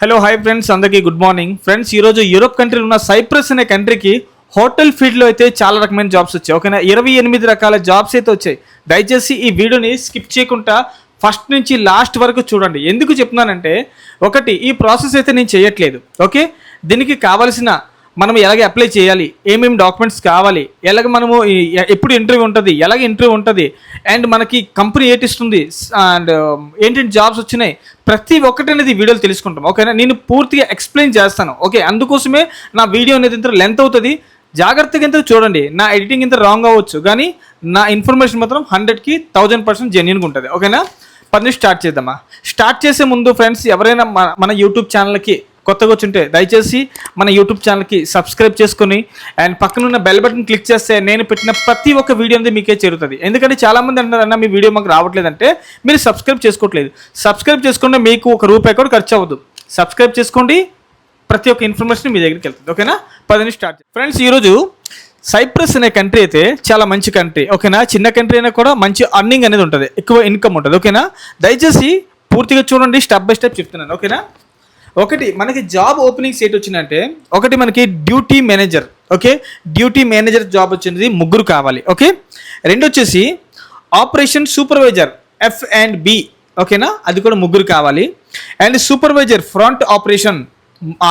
Hello hi friends, అందరికీ good morning. Friends, ఈరోజు Europe కంట్రీలో ఉన్న సైప్రస్ అనే కంట్రీకి హోటల్ ఫీల్డ్లో అయితే చాలా రకమైన జాబ్స్ వచ్చాయి. ఓకేనా, 28 రకాల జాబ్స్ అయితే వచ్చాయి. దయచేసి ఈ వీడియోని స్కిప్ చేయకుండా ఫస్ట్ నుంచి లాస్ట్ వరకు చూడండి. ఎందుకు చెప్తున్నానంటే, ఒకటి, ఈ ప్రాసెస్ అయితే నేను చేయట్లేదు. ఓకే, దీనికి కావాల్సిన మనం ఎలాగ అప్లై చేయాలి, ఏమేమి డాక్యుమెంట్స్ కావాలి, ఎలాగ మనము ఎప్పుడు ఇంటర్వ్యూ ఉంటుంది, ఎలాగ ఇంటర్వ్యూ ఉంటుంది, అండ్ మనకి కంపెనీ ఏటి ఇస్తుంది, అండ్ ఏంటంటే జాబ్స్ వచ్చినాయి, ప్రతి ఒక్కటి అనేది వీడియోలు తెలుసుకుంటాం. ఓకేనా, నేను పూర్తిగా ఎక్స్ప్లెయిన్ చేస్తాను. ఓకే, అందుకోసమే నా వీడియో అనేది ఇంత లెంత్ అవుతుంది. జాగ్రత్తగా ఇంత చూడండి. నా ఎడిటింగ్ ఇంత రాంగ్ అవ్వచ్చు, కానీ నా ఇన్ఫర్మేషన్ మాత్రం 100కి 1000% జెన్యూన్గా ఉంటుంది. ఓకేనా, పని స్టార్ట్ చేద్దామా. స్టార్ట్ చేసే ముందు ఫ్రెండ్స్, ఎవరైనా మన యూట్యూబ్ ఛానల్కి కొత్తగా వచ్చుంటే దయచేసి మన యూట్యూబ్ ఛానల్కి సబ్స్క్రైబ్ చేసుకుని అండ్ పక్కనున్న బెల్ బటన్ క్లిక్ చేస్తే నేను పెట్టిన ప్రతి ఒక్క వీడియో అనేది మీకే చేరుతుంది. ఎందుకంటే చాలామంది అంటారు, అన్న మీ వీడియో మాకు రావట్లేదంటే మీరు సబ్స్క్రైబ్ చేసుకోవట్లేదు. సబ్స్క్రైబ్ చేసుకుంటే మీకు ₹1 కూడా ఖర్చు అవ్వదు. సబ్స్క్రైబ్ చేసుకోండి, ప్రతి ఒక్క ఇన్ఫర్మేషన్ మీ దగ్గరికి వెళ్తుంది. ఓకేనా, పదని స్టార్ట్. ఫ్రెండ్స్, ఈరోజు సైప్రస్ అనే కంట్రీ అయితే చాలా మంచి కంట్రీ. ఓకేనా, చిన్న కంట్రీ అయినా కూడా మంచి అర్నింగ్ అనేది ఉంటుంది, ఎక్కువ ఇన్కమ్ ఉంటుంది. ఓకేనా, దయచేసి పూర్తిగా చూడండి, స్టెప్ బై స్టెప్ చెప్తున్నాను. ఓకేనా, ఒకటి, మనకి జాబ్ ఓపెనింగ్స్ ఏంటి వచ్చిందంటే, ఒకటి మనకి duty manager. Okay, duty manager job వచ్చింది, 3 కావాలి. ఓకే, రెండు వచ్చేసి ఆపరేషన్ సూపర్వైజర్ F&B. ఓకేనా, అది కూడా 3 కావాలి. అండ్ సూపర్వైజర్ ఫ్రంట్ ఆపరేషన్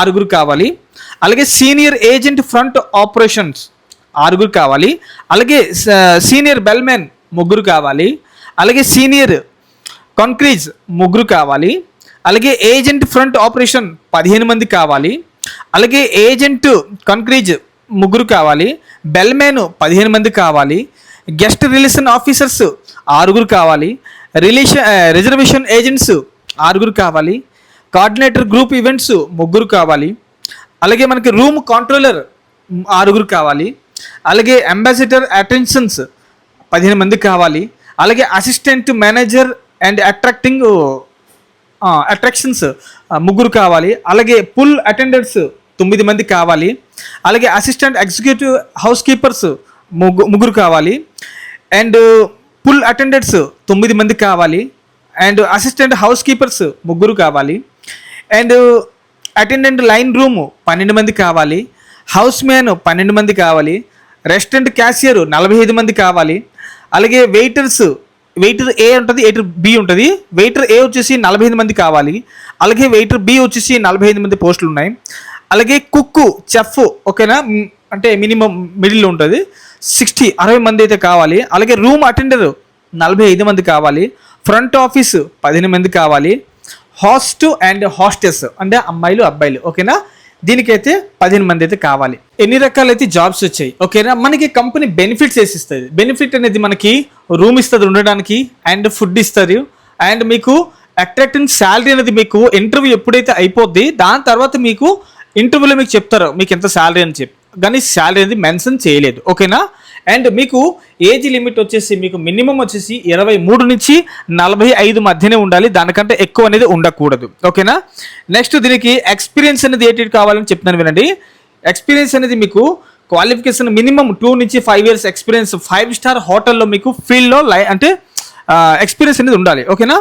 6 కావాలి. అలాగే సీనియర్ ఏజెంట్ ఫ్రంట్ ఆపరేషన్స్ 6 కావాలి. అలాగే సీనియర్ బెల్మెన్ 3 కావాలి. అలాగే సీనియర్ కాంక్రీజ్ 3 కావాలి. అలాగే ఏజెంట్ ఫ్రంట్ ఆపరేషన్ 15 మంది కావాలి. అలాగే ఏజెంట్ కాంక్రీజ్ 3 కావాలి. బెల్మెన్ 15 మంది కావాలి. గెస్ట్ రిలేషన్ ఆఫీసర్స్ 6 కావాలి. రిజర్వేషన్ ఏజెంట్స్ 6 కావాలి. కోఆర్డినేటర్ గ్రూప్ ఈవెంట్స్ 3 కావాలి. అలాగే మనకి రూమ్ కంట్రోలర్ 6 కావాలి. అలాగే అంబాసిడర్ అటెన్షన్స్ 15 మంది కావాలి. అలాగే అసిస్టెంట్ మేనేజర్ అండ్ అట్రాక్షన్స్ 3 కావాలి. అలాగే పుల్ అటెండర్స్ 9 మంది కావాలి. అలాగే అసిస్టెంట్ ఎగ్జిక్యూటివ్ హౌస్ కీపర్స్ 3 కావాలి. అండ్ పుల్ అటెండర్స్ 9 మంది కావాలి. అండ్ అసిస్టెంట్ హౌస్ కీపర్స్ 3 కావాలి. అండ్ అటెండెంట్ లైన్ రూమ్ 12 మంది కావాలి. హౌస్ మ్యాన్ 12 మంది కావాలి. రెస్టారెంట్ క్యాషియర్ 45 మంది కావాలి. అలాగే వెయిటర్ ఏ ఉంటుంది, వెయిటర్ బి ఉంటుంది. వెయిటర్ ఏ వచ్చేసి 45 మంది కావాలి. అలాగే వెయిటర్ బి వచ్చేసి 45 మంది పోస్టులు ఉన్నాయి. అలాగే కుక్కు చెఫ్, ఓకేనా, అంటే మినిమం మిడిల్లో ఉంటుంది, 60 మంది అయితే కావాలి. అలాగే రూమ్ అటెండర్ 45 మంది కావాలి. ఫ్రంట్ ఆఫీస్ 15 మంది కావాలి. హాస్ట్ అండ్ హాస్టెస్ అంటే అమ్మాయిలు అబ్బాయిలు. ఓకేనా, దీనికైతే 15 మంది అయితే కావాలి. ఎన్ని రకాలైతే జాబ్స్ వచ్చాయి. ఓకేనా, మనకి కంపెనీ బెనిఫిట్స్ ఇస్తుంది. బెనిఫిట్ అనేది మనకి రూమ్ ఇస్తుంది ఉండడానికి, అండ్ ఫుడ్ ఇస్తారు, అండ్ మీకు అట్రాక్టింగ్ శాలరీ అనేది మీకు ఇంటర్వ్యూ ఎప్పుడైతే అయిపోద్ది దాని తర్వాత మీకు ఇంటర్వ్యూలో మీకు చెప్తారు మీకు ఎంత శాలరీ అని చెప్పి, కానీ శాలరీ అనేది మెన్షన్ చేయలేదు. ఓకేనా, అండ్ మీకు ఏజ్ లిమిట్ వచ్చేసి మీకు మినిమం వచ్చేసి 23 నుంచి 45 మధ్యనే ఉండాలి, దానికంటే ఎక్కువ అనేది ఉండకూడదు. ఓకేనా, నెక్స్ట్ దీనికి ఎక్స్పీరియన్స్ అనేది ఏంటి కావాలని చెప్తున్నాను వినండి. ఎక్స్పీరియన్స్ అనేది మీకు క్వాలిఫికేషన్ మినిమం 2 నుంచి 5 years ఎక్స్పీరియన్స్ 5 స్టార్ హోటల్లో మీకు ఫీల్డ్లో అంటే ఎక్స్పీరియన్స్ అనేది ఉండాలి. ఓకేనా,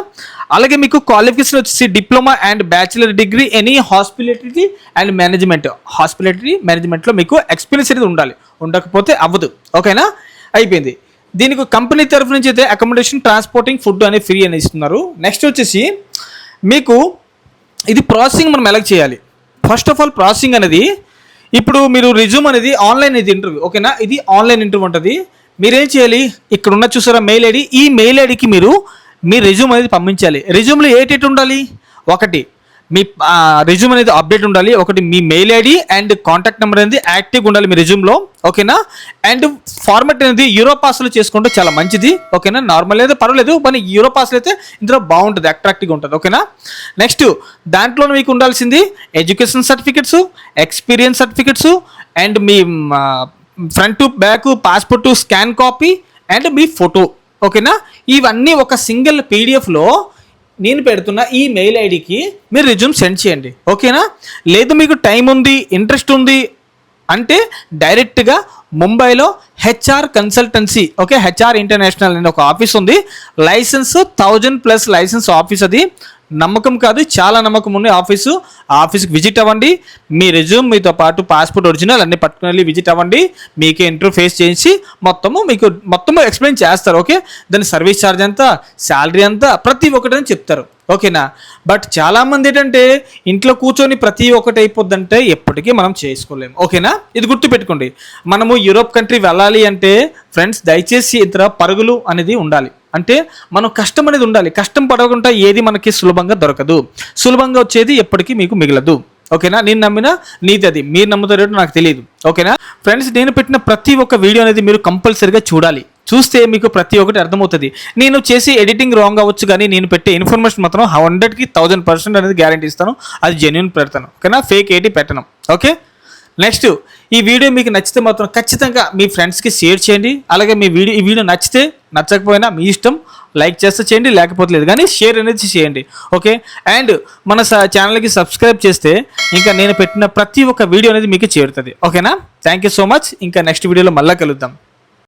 అలాగే మీకు క్వాలిఫికేషన్ వచ్చేసి diploma and bachelor degree any hospitality and మేనేజ్మెంట్లో మీకు ఎక్స్పీరియన్స్ అనేది ఉండాలి, ఉండకపోతే అవ్వదు. ఓకేనా, అయిపోయింది. దీనికి కంపెనీ తరఫు నుంచి అయితే అకామిడేషన్, ట్రాన్స్పోర్టింగ్, ఫుడ్ అనేది ఫ్రీ అని ఇస్తున్నారు. నెక్స్ట్ వచ్చేసి మీకు ఇది ప్రాసెసింగ్ మనం ఎలా చేయాలి. ఫస్ట్ ఆఫ్ ఆల్ ప్రాసెసింగ్ అనేది, ఇప్పుడు మీరు రిజ్యూమ్ అనేది ఆన్లైన్ ఇది ఇంటర్వ్యూ. ఓకేనా, ఇది ఆన్లైన్ ఇంటర్వ్యూ ఉంటుంది. మీరేం చేయాలి, ఇక్కడ ఉన్న చూసారా మెయిల్ ఐడి, ఈ మెయిల్ ఐడికి మీరు మీ రెజ్యూమ్ అనేది పంపించాలి. రెజ్యూమ్లో ఏంటి ఉండాలి, ఒకటి మీ రెజ్యూమ్ అనేది అప్డేట్ ఉండాలి, ఒకటి మీ mail ID and contact number అనేది యాక్టివ్గా ఉండాలి మీ రెజ్యూమ్లో. ఓకేనా, అండ్ ఫార్మాట్ అనేది యూరోపాస్లో చేసుకుంటే చాలా మంచిది. ఓకేనా, నార్మల్ అయితే పర్వాలేదు, కానీ యూరోపాస్లో అయితే ఇందులో బాగుంటుంది, అట్రాక్టివ్గా ఉంటుంది. ఓకేనా, నెక్స్ట్ దాంట్లో మీకు ఉండాల్సింది education certificates, experience certificates, and me front back passport scan copy and me photo. ఓకేనా, ఇవన్నీ ఒక సింగిల్ పీడిఎఫ్లో నేను పెడుతున్న ఈ మెయిల్ ఐడికి మీరు రెజ్యూమ్ సెండ్ చేయండి. ఓకేనా, లేదు మీకు టైం ఉంది, ఇంట్రెస్ట్ ఉంది అంటే డైరెక్ట్గా ముంబైలో HR consultancy, okay, HR international అనే ఒక ఆఫీస్ ఉంది. లైసెన్స్ 1000+ లైసెన్స్ ఆఫీస్, అది నమ్మకం కాదు, చాలా నమ్మకం ఉన్న ఆఫీసు. ఆ ఆఫీస్కి విజిట్ అవ్వండి, మీ రెజ్యూమ్ మీతో పాటు పాస్పోర్ట్ ఒరిజినల్ అన్ని పట్టుకుని వెళ్ళి విజిట్ అవ్వండి. మీకే ఇంటర్వ్యూ ఫేస్ చేయించి మొత్తము ఎక్స్ప్లెయిన్ చేస్తారు. ఓకే, దాని సర్వీస్ ఛార్జ్ ఎంత, శాలరీ ఎంత, ప్రతి ఒక్కటని చెప్తారు. ఓకేనా. బట్ చాలామంది ఏంటంటే ఇంట్లో కూర్చొని ప్రతి ఒక్కటి అయిపోద్దంటే ఎప్పటికీ మనం చేసుకోలేము. ఓకేనా, ఇది గుర్తుపెట్టుకోండి. మనము యూరోప్ కంట్రీ వెళ్ళాలి అంటే ఫ్రెండ్స్ దయచేసి ఇతర పరుగులు అనేది ఉండాలి. అంటే మనం కష్టం అనేది ఉండాలి. కష్టం పడకుండా ఏది మనకి సులభంగా దొరకదు. సులభంగా వచ్చేది ఎప్పటికీ మీకు మిగలదు. ఓకేనా, నేను నమ్మిన నీది అది, మీరు నమ్ముతారేటో నాకు తెలియదు. ఓకేనా ఫ్రెండ్స్, నేను పెట్టిన ప్రతి ఒక్క వీడియో అనేది మీరు కంపల్సరీగా చూడాలి. చూస్తే మీకు ప్రతి ఒక్కటి అర్థమవుతుంది. నేను చేసి ఎడిటింగ్ రాంగ్ అవ్వచ్చు, కానీ నేను పెట్టే ఇన్ఫర్మేషన్ మాత్రం 100కి 1000% అనేది గ్యారంటీ ఇస్తాను. అది జెన్యూన్ పెడతాను. ఓకేనా, ఫేక్ ఏటి పెట్టను. ఓకే, నెక్స్ట్ ఈ వీడియో మీకు నచ్చితే మాత్రం ఖచ్చితంగా మీ ఫ్రెండ్స్కి షేర్ చేయండి. అలాగే ఈ వీడియో నచ్చితే నచ్చకపోయినా మీ ఇష్టం, లైక్ చేస్తే చేయండి, లేకపోతే లేదు, కానీ షేర్ అనేది చేయండి. ఓకే, అండ్ మన ఛానల్కి సబ్స్క్రైబ్ చేస్తే ఇంకా నేను పెట్టిన ప్రతి ఒక్క వీడియో అనేది మీకు చేరుతుంది. ఓకేనా, థ్యాంక్ యూ సో మచ్. ఇంకా నెక్స్ట్ వీడియోలో మళ్ళీ కలుద్దాం.